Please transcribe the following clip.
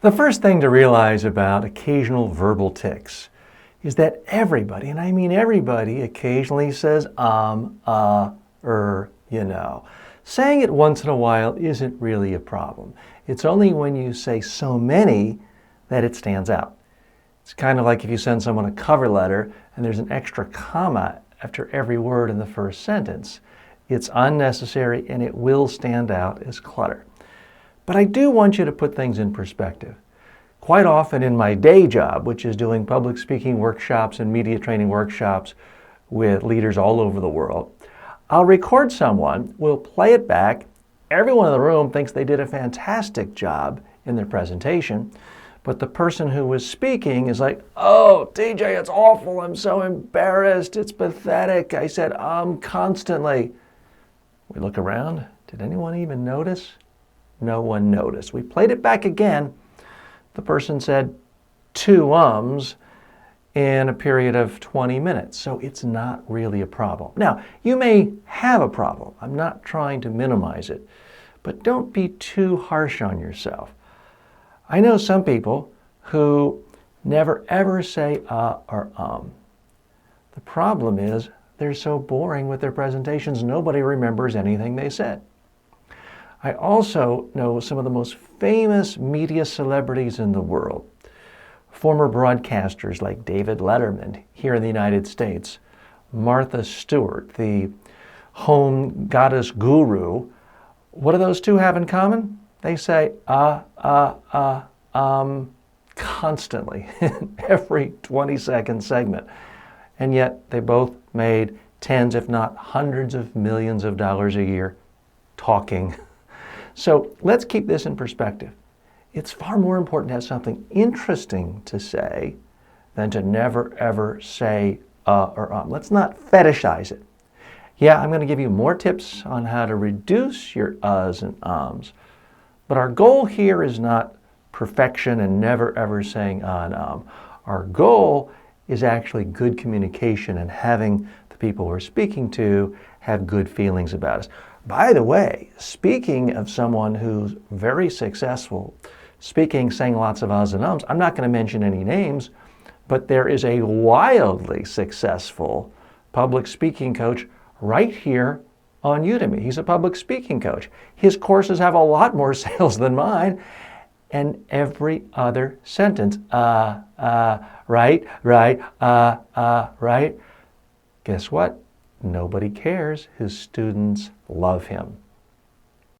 The first thing to realize about occasional verbal tics is that everybody, and I mean everybody, occasionally says you know. Saying it once in a while isn't really a problem. It's only when you say so many that it stands out. It's kind of like if you send someone a cover letter and there's an extra comma after every word in the first sentence. It's unnecessary and it will stand out as clutter. But I do want you to put things in perspective. Quite often in my day job, which is doing public speaking workshops and media training workshops with leaders all over the world, I'll record someone, we'll play it back. Everyone in the room thinks they did a fantastic job in their presentation, but the person who was speaking is like, "Oh, TJ, it's awful. I'm so embarrassed. It's pathetic. I said constantly." We look around. Did anyone even notice? No one noticed. We played it back again. The person said 2 ums in a period of 20 minutes. So it's not really a problem. Now, you may have a problem. I'm not trying to minimize it, but don't be too harsh on yourself. I know some people who never ever say or The problem is they're so boring with their presentations, nobody remembers anything they said. I also know some of the most famous media celebrities in the world. Former broadcasters like David Letterman here in the United States, Martha Stewart, the home goddess guru. What do those two have in common? They say constantly in every 20-second segment. And yet they both made tens, if not hundreds of millions of dollars a year talking. So let's keep this in perspective. It's far more important to have something interesting to say than to never ever say or Let's not fetishize it. Yeah, I'm going to give you more tips on how to reduce your uhs and ums. But our goal here is not perfection and never ever saying and Our goal is actually good communication and having the people we're speaking to have good feelings about us. By the way, speaking of someone who's very successful, saying lots of uhs and ums, I'm not going to mention any names, but there is a wildly successful public speaking coach right here on Udemy. He's a public speaking coach. His courses have a lot more sales than mine, and every other sentence, right. Guess what? Nobody cares. His students love him.